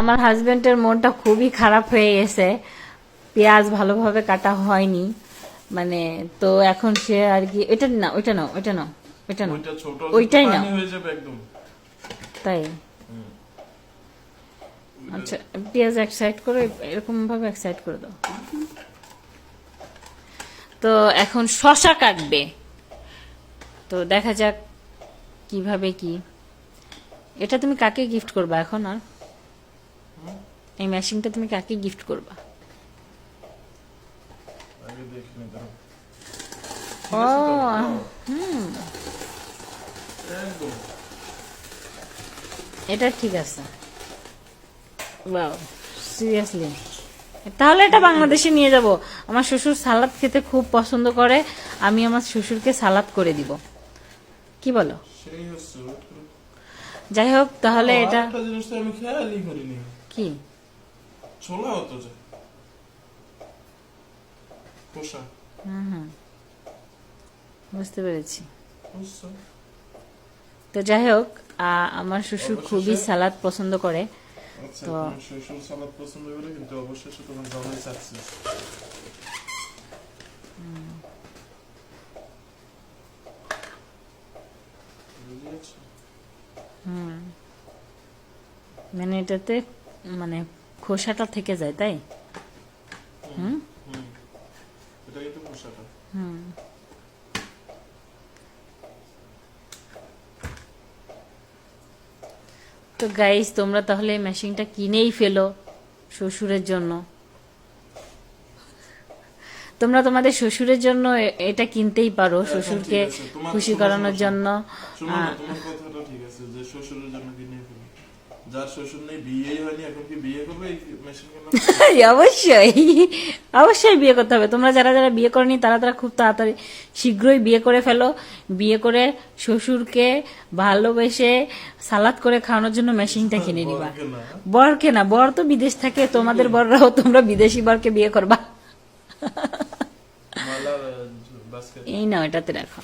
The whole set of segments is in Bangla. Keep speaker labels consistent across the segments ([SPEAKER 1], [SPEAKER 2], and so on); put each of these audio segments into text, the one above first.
[SPEAKER 1] আমার হাজবেন্ডের মনটা খুবই খারাপ হয়ে গেছে, পেঁয়াজ ভালোভাবে কাটা হয়নি, মানে তো এখন সে আর কি এটা না ওইটা নাও ওইটা নাও ওইটা নাও ওইটাই নাও তাই। আচ্ছা পেঁয়াজ এক সাইড করে এরকম ভাবে এক সাইড করে দাও। তো এখন শশা কাটবে, তো দেখা যাক কিভাবে কি। এটা তুমি কাকে গিফট করবা এখন? আর এই মেশিনটা তুমি কাকে গিফট করবা? ও এটা ঠিক আছে। ওয়াও সিরিয়াসলি, তাহলে এটা বাংলাদেশে নিয়ে যাব। আমার শ্বশুর সালাদ খেতে খুব পছন্দ করে, আমি আমার শ্বশুরকে সালাদ করে দিব, কি বলো? যাই হোক তাহলে এটা কি
[SPEAKER 2] ছোলা হতো যে কোষা।
[SPEAKER 1] হুম বুঝতে পেরেছি। তো যাই হোক আমার শ্বশুর খুবই সালাদ পছন্দ করে।
[SPEAKER 2] তো শ্বশুর সালাদ পছন্দ করে, কিন্তু অবশেষে তোমার জামাই সাকসেস।
[SPEAKER 1] মানে এটাতে মানে খোসাটা থেকে যায়, তাই?
[SPEAKER 2] এটাই তো খোসাটা।
[SPEAKER 1] তো গাইস তোমরা তাহলে এই মেশিনটা কিনেই ফেলো শ্বশুরের জন্য। তোমরা তোমাদের শ্বশুরের জন্য এটা কিনতেই পারো, শ্বশুরকে খুশি করানোর জন্য।
[SPEAKER 2] তোমার কথাটা ঠিক আছে যে শ্বশুরের জন্য কিনে ফেলো। যার শ্বশুর নেই, বিয়েই হয়নি, এখন কি বিয়ে করবে এই মেশিন কেন?
[SPEAKER 1] অবশ্যই অবশ্যই বিয়ে করতে হবে। তোমরা যারা যারা বিয়ে করনি তারা তারা খুব তাড়াতাড়ি শীঘ্রই বিয়ে করে ফেলো। বিয়ে করে শ্বশুরকে ভালোবেসে সালাদ করে খাওয়ানোর জন্য মেশিনটা কিনে নিবা। বরকে না, বর তো বিদেশ থাকে, তোমাদের বররাও তোমরা বিদেশি বরকে বিয়ে করবা। এই না এটাতে রাখো।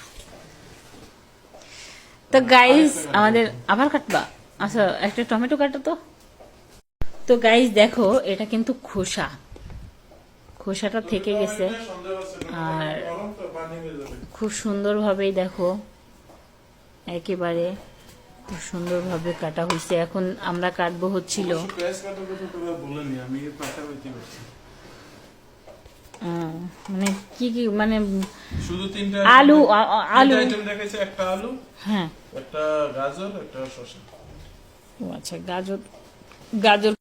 [SPEAKER 1] তো গাইস আমাদের আবার কাটবা। আচ্ছা একটা টমেটো কাটো তো। তো গাইস দেখো এটা কিন্তু খোসাটা থেকে গেছে, আর খুব সুন্দরভাবেই দেখো একেবারে খুব সুন্দরভাবে কাটা হয়েছে। এখন আমরা কাটবো হচ্ছিল মানে কি কি মানে
[SPEAKER 2] শুধু তিনটা
[SPEAKER 1] আলু আলু
[SPEAKER 2] আইটেম দেখাইছে, একটা আলু,
[SPEAKER 1] হ্যাঁ
[SPEAKER 2] একটা গাজর, একটা শসা।
[SPEAKER 1] ও আচ্ছা গাজর